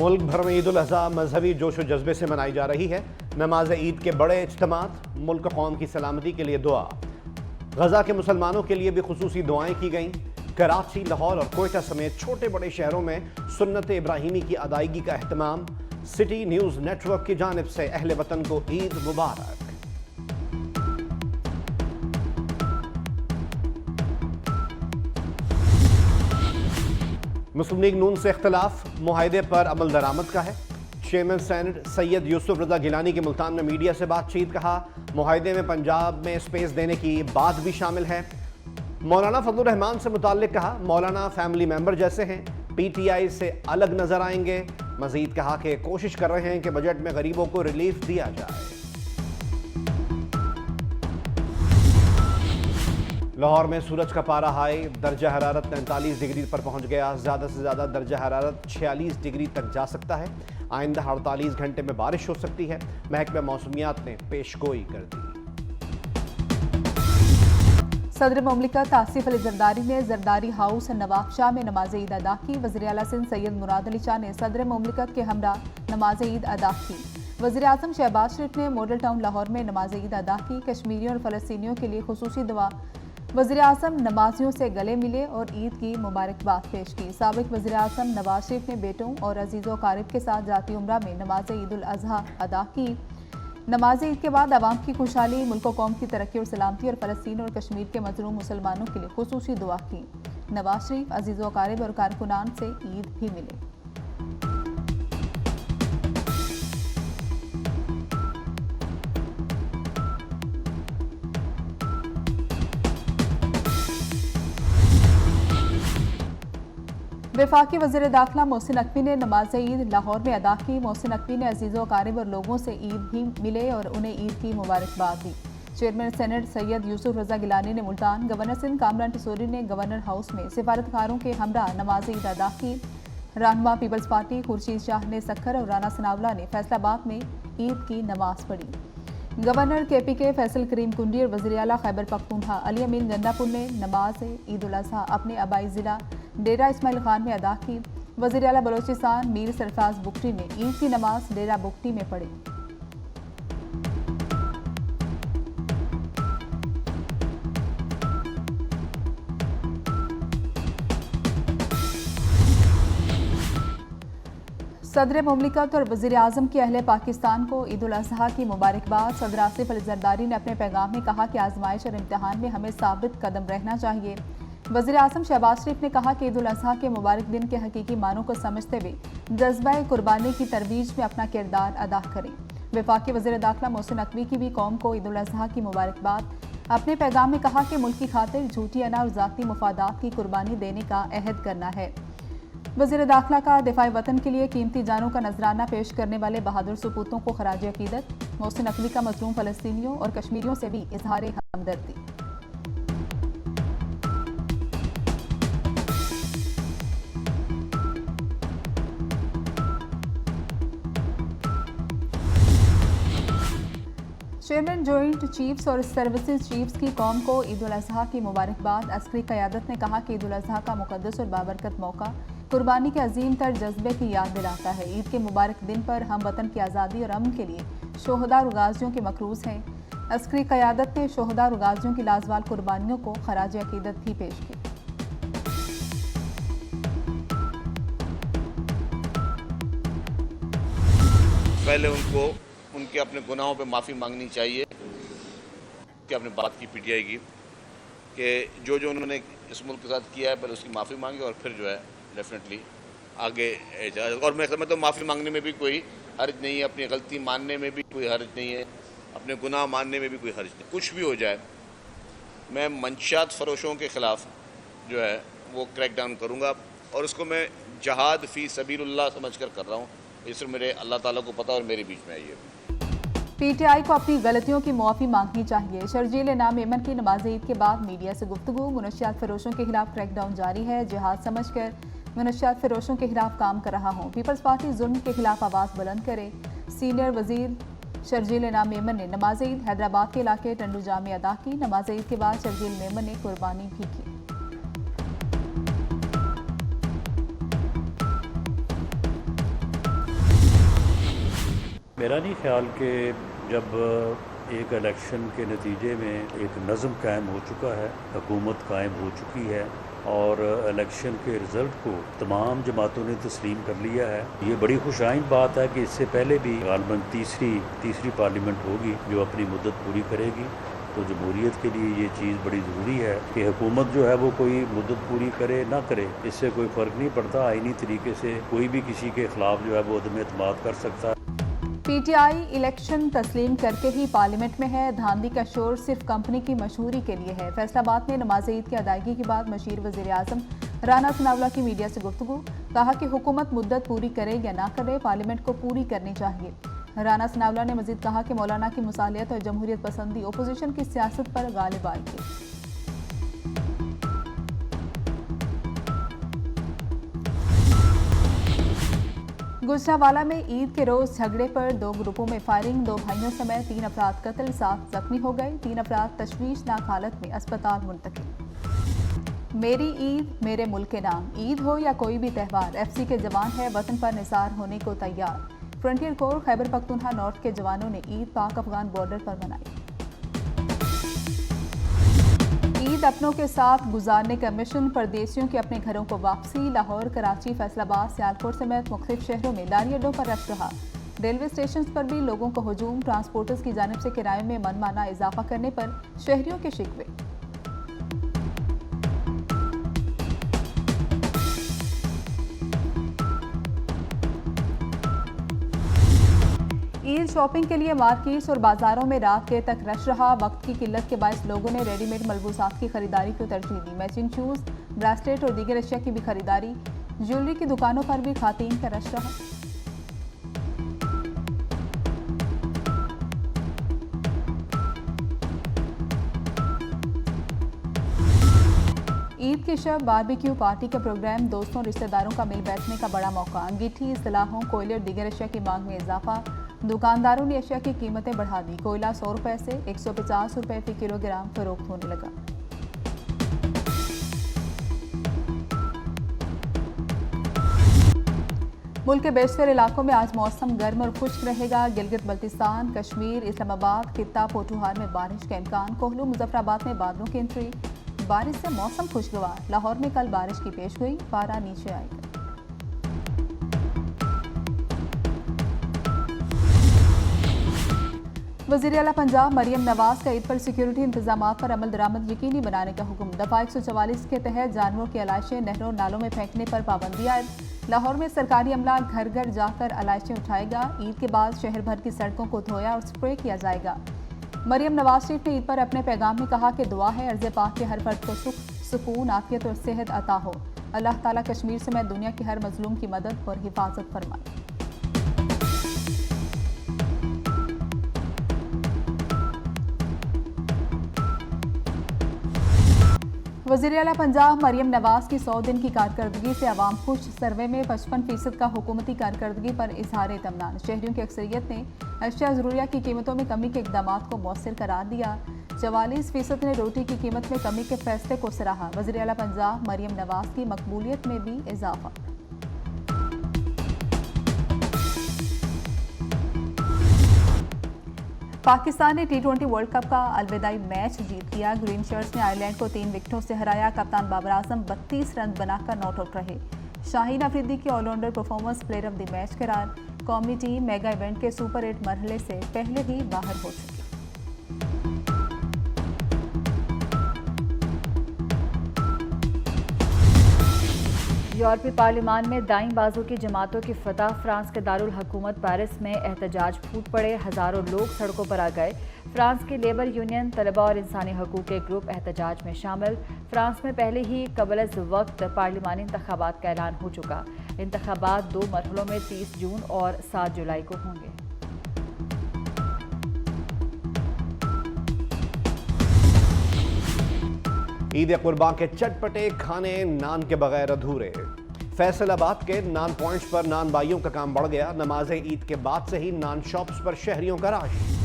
मुल्क भर में ईद उल अज़हा मजहबी जोश व जज्बे से मनाई जा रही है। नमाज ईद के बड़े इज्तिमात, मुल्क कौम की सलामती के लिए दुआ। गजा के मुसलमानों के लिए भी खुसूसी दुआएं की गईं। कराची, लाहौर और कोयटा समेत छोटे बड़े शहरों में सुन्नत इब्राहिमी की अदायगी का अहतमाम। सिटी न्यूज़ नेटवर्क की जानिब से अहले वतन को ईद मुबारक। मुस्लिम लीग नून से इख्तलाफ मुआहदे पर अमल दरामद का है। चेयरमैन सेनेट सैयद यूसुफ रजा गिलानी की मुल्तान में मीडिया से बातचीत। कहा, मुआहदे में पंजाब में स्पेस देने की बात भी शामिल है। मौलाना फजलुर रहमान से मुताल्लिक कहा, मौलाना फैमिली मेंबर जैसे हैं, PTI से अलग नजर आएंगे। मजीद कहा कि कोशिश कर रहे हैं कि बजट में गरीबों को रिलीफ दिया जाए। लाहौर में सूरज का पारा हाई, दर्जा हरारत 43 डिग्री पर पहुंच गया। ज़्यादा से ज़्यादा दर्जा हरारत 46 डिग्री तक जा सकता है। आइंदा 48 घंटे में बारिश हो सकती है। महकमा मौसमियात ने पेशगोई कर दी। सदर मुमलिकत आसिफ अली जरदारी ने जरदारी हाउस नवाब शाह में नमाज ईद अदा की। वज़ीर आला सिंध सैयद मुराद अली शाह ने सदर मुमलिकत के हमरा नमाज ईद अदा की। वज़ीर आज़म शहबाज शरीफ ने मॉडल टाउन लाहौर में नमाज ईद अदा की। कश्मीरियों और फ़लस्तीनियों के लिए खुसूसी दुआ। वज़ीर आज़म नमाजियों से गले मिले और ईद की मुबारकबाद पेश की। साबिक़ वज़ीर आज़म नवाज शरीफ ने बेटों और अजीज़ों क़ारिब के साथ जाती उम्रा में नमाज ईद उल अज़हा अदा की। नमाज ईद के बाद अवाम की खुशहाली, मुल्क कौम की तरक्की और सलामती और फ़लस्तीन और कश्मीर के मज़लूम मुसलमानों के लिए खुसूसी दुआ की। नवाज शरीफ अजीज़ों क़ारिब और कारकुनान से ईद भी मिले। वफाकी वज़ीर दाखिला मोहसिन नकवी ने नमाज ईद लाहौर में अदा की। मोहसिन नकवी ने अजीज़ों क़ारिब और लोगों से ईद भी मिले और उन्हें ईद की मुबारकबाद दी। चेयरमैन सेनेट सैयद यूसुफ रजा गिलानी ने मुल्तान, गवर्नर सिंध कामरान टिसोरी ने गवर्नर हाउस में सिफारतकारों के हमरा नमाज ईद अदा की। रहनुमा पीपल्स पार्टी खुर्शीद शाह ने सक्खर और राना सनावला ने फैसलाबाद में ईद की नमाज पढ़ी। गवर्नर KPK फैसल करीम कुंडी और वज़ीर आला खैबर पख्तूनख्वा अली अमीन गंडापुर ने नमाज ईद उल अज़हा अपने आबाई ज़िला डेरा इस्माइल खान में अदा की। वज़ीर आला बलोचिस्तान मीर सरफराज बुगटी ने ईद की नमाज डेरा बुगटी में पढ़ी। सदर मुमलिकत और वज़ीर आज़म की अहले पाकिस्तान को ईद उल अज़हा की मुबारकबाद। सदर आसिफ अली जरदारी ने अपने पैगाम में कहा कि आजमाइश और इम्तिहान में हमें साबित कदम रहना चाहिए। वज़ीर आज़म शहबाज शरीफ ने कहा कि ईद उल अज़हा के मुबारक दिन के हकीकी मानों को समझते हुए जज्बा कुर्बानी की तरवीज में अपना किरदार अदा करें। वफाकी वज़ीर दाखिला मोहसिन नकवी की भी कौम को ईद उल अज़हा की मुबारकबाद। अपने पैगाम में कहा कि मुल्क की खातिर झूठी अना और ज़ाती मुफादात की कुर्बानी देने का अहद करना है। वज़ीर दाखिला का दिफाए वतन के लिए कीमती जानों का नजराना पेश करने वाले बहादुर सपूतों को खराज अकीदत। मोहसिन नकवी का मज़लूम फ़लस्तीनियों और कश्मीरियों से भी इजहार हमदर्दी। चेयरमैन जॉइंट चीफ्स और सर्विसेज चीफ्स की कौम को ईद उल अज़हा की मुबारकबाद। अस्करी क़यादत ने कहा कि ईद उल अज़हा का मुक़द्दस और बाबरकत मौका कुर्बानी के अजीम तर जज्बे की याद दिलाता है। ईद के मुबारक दिन पर हम वतन की आज़ादी और अमन के लिए शोहदा और गाज़ियों के मकरूज़ हैं। अस्करी क़यादत ने शोहदा और गाज़ियों की लाजवाल कुर्बानियों को खराज अकीदत भी पेश की। पहले उनको उनके अपने गुनाहों पे माफ़ी मांगनी चाहिए कि अपने बात की PTI की कि जो उन्होंने इस मुल्क के साथ किया है पहले उसकी माफ़ी मांगे और फिर जो है डेफिनेटली आगे जाए। और मैं समझता हूँ माफ़ी मांगने में भी कोई हर्ज नहीं है, अपनी गलती मानने में भी कोई हर्ज नहीं है, अपने गुनाह मानने में भी कोई हर्ज नहीं। कुछ भी हो जाए मैं मंशात फ़रोशों के ख़िलाफ़ जो है वो क्रैक डाउन करूँगा और उसको मैं जहाद फ़ी सबीलुल्लाह समझ कर रहा हूँ। ये सिर्फ मेरे अल्लाह ताला को पता और मेरे बीच में आई है। PTI को अपनी गलतियों की मुआफ़ी मांगनी चाहिए। शर्जील नाम एमन की नमाज ईद के बाद मीडिया से गुफ्तगू। मुनशियात फरोशों के खिलाफ क्रैकडाउन जारी है। जिहाद समझकर मुनशियात फरोशों के खिलाफ काम कर रहा हूँ। पीपल्स पार्टी जुल्म के खिलाफ आवाज़ बुलंद करे। सीनियर वजीर शर्जील नाम मेमन ने नमाज ईद हैदराबाद के इलाके टंडू जाम में अदा की। नमाज ईद के बाद शर्जील मेमन ने कुर्बानी भी की। میرا نہیں خیال کہ جب ایک الیکشن کے نتیجے میں ایک نظم قائم ہو چکا ہے، حکومت قائم ہو چکی ہے اور الیکشن کے رزلٹ کو تمام جماعتوں نے تسلیم کر لیا ہے، یہ بڑی خوش آئند بات ہے کہ اس سے پہلے بھی غالباً تیسری پارلیمنٹ ہوگی جو اپنی مدت پوری کرے گی۔ تو جمہوریت کے لیے یہ چیز بڑی ضروری ہے کہ حکومت جو ہے وہ کوئی مدت پوری کرے نہ کرے، اس سے کوئی فرق نہیں پڑتا۔ آئینی طریقے سے کوئی بھی کسی کے خلاف جو ہے وہ عدم اعتماد کر سکتا ہے۔ پی ٹی آئی الیکشن تسلیم کر کے ہی پارلیمنٹ میں ہے، دھاندلی کا شور صرف کمپنی کی مشہوری کے لیے ہے۔ فیصل آباد میں نماز عید کی ادائیگی کے بعد مشیر وزیر اعظم رانا ثناءاللہ کی میڈیا سے گفتگو، کہا کہ حکومت مدت پوری کرے یا نہ کرے، پارلیمنٹ کو پوری کرنی چاہیے۔ رانا ثناءاللہ نے مزید کہا کہ مولانا کی مصالحت اور جمہوریت پسندی اپوزیشن کی سیاست پر غالب آئی تھی۔ گجرانوالہ میں عید کے روز جھگڑے پر 2 گروپوں میں فائرنگ، 2 بھائیوں سمیت 3 افراد قتل، 7 زخمی ہو گئے، 3 افراد تشویشناک حالت میں اسپتال منتقل۔ میری عید میرے ملک کے نام، عید ہو یا کوئی بھی تہوار، ایف سی کے جوان ہے وطن پر نثار ہونے کو تیار۔ فرنٹیئر کور خیبر پختونخوا نارتھ کے جوانوں نے عید پاک افغان بارڈر پر منائی۔ عید اپنوں کے ساتھ گزارنے کا مشن، پردیسیوں کے اپنے گھروں کو واپسی، لاہور، کراچی، فیصل آباد، سیالکوٹ سمیت مختلف شہروں میں لاری اڈوں پر رش رہا۔ ریلوے اسٹیشنز پر بھی لوگوں کو ہجوم، ٹرانسپورٹرز کی جانب سے کرائے میں من مانا اضافہ کرنے پر شہریوں کے شکوے۔ عید شاپنگ کے لیے مارکیٹس اور بازاروں میں رات دیر تک رش رہا، وقت کی قلت کے باعث لوگوں نے ریڈی میڈ ملبوسات کی خریداری کو ترجیح دی۔ میچنگ شوز، بریسلیٹ اور دیگر اشیاء کی بھی خریداری، جیولری کی دکانوں پر بھی خواتین کا رش رہا۔ عید کی شب باربیکیو پارٹی کا پروگرام، دوستوں رشتہ داروں کا مل بیٹھنے کا بڑا موقع، انگیٹھی، اصطلاحوں، کوئلے اور دیگر اشیاء کی مانگ میں اضافہ، دکانداروں نے اشیاء کی قیمتیں بڑھا دی، کوئلہ 100 روپے سے 150 روپے فی کلو گرام فروخت ہونے لگا۔ ملک کے بیشتر علاقوں میں آج موسم گرم اور خشک رہے گا، گلگت بلتستان، کشمیر، اسلام آباد، خطہ پوٹھوہار میں بارش کا امکان، کوہلو، مظفر آباد میں بادلوں کی انٹری، بارش سے موسم خوشگوار، لاہور میں کل بارش کی پیش گوئی، پارہ نیچے آئے گا۔ وزیر اعلیٰ پنجاب مریم نواز کا عید پر سیکیورٹی انتظامات پر عمل درآمد یقینی بنانے کا حکم، دفعہ 144 کے تحت جانوروں کی علائشیں نہروں نالوں میں پھینکنے پر پابندی عائد، لاہور میں سرکاری عملہ گھر گھر جا کر علائشیں اٹھائے گا، عید کے بعد شہر بھر کی سڑکوں کو دھویا اور سپرے کیا جائے گا۔ مریم نواز شریف نے عید پر اپنے پیغام میں کہا کہ دعا ہے عرض پاک کے ہر فرد کو سکھ، سکون، عافیت اور صحت عطا ہو، اللہ تعالیٰ کشمیر سمیت دنیا کے ہر مظلوم کی مدد اور حفاظت فرمائے۔ وزیر اعلیٰ پنجاب مریم نواز کی 100 دن کی کارکردگی سے عوام خوش، سروے میں 55% کا حکومتی کارکردگی پر اظہار اطمینان، شہریوں کی اکثریت نے اشیاء ضروریہ کی قیمتوں میں کمی کے اقدامات کو مؤثر قرار دیا، 44% نے روٹی کی قیمت میں کمی کے فیصلے کو سراہا، وزیر اعلیٰ پنجاب مریم نواز کی مقبولیت میں بھی اضافہ۔ پاکستان نے ٹی20 ورلڈ کپ کا الوداعی میچ جیت لیا، گرین شرٹس نے آئرلینڈ کو 3 وکٹوں سے ہرایا، کپتان بابر اعظم 32 رن بنا کر ناٹ آؤٹ رہے، شاہین افریدی کی all rounder performance player of the match قرار، قومی ٹیم میگا ایونٹ کے سپر 8 مرحلے سے پہلے ہی باہر ہو چکی۔ یورپی پارلیمان میں دائیں بازو کی جماعتوں کی فتح، فرانس کے دارالحکومت پیرس میں احتجاج پھوٹ پڑے، ہزاروں لوگ سڑکوں پر آ گئے، فرانس کی لیبر یونین، طلبہ اور انسانی حقوق کے گروپ احتجاج میں شامل، فرانس میں پہلے ہی قبل از وقت پارلیمانی انتخابات کا اعلان ہو چکا، انتخابات 2 مرحلوں میں 30 جون اور 7 جولائی کو ہوں گے۔ عید قربان کے چٹپٹے کھانے نان کے بغیر ادھورے، فیصل آباد کے نان پوائنٹس پر نان بائیوں کا کام بڑھ گیا، نماز عید کے بعد سے ہی نان شاپس پر شہریوں کا رش۔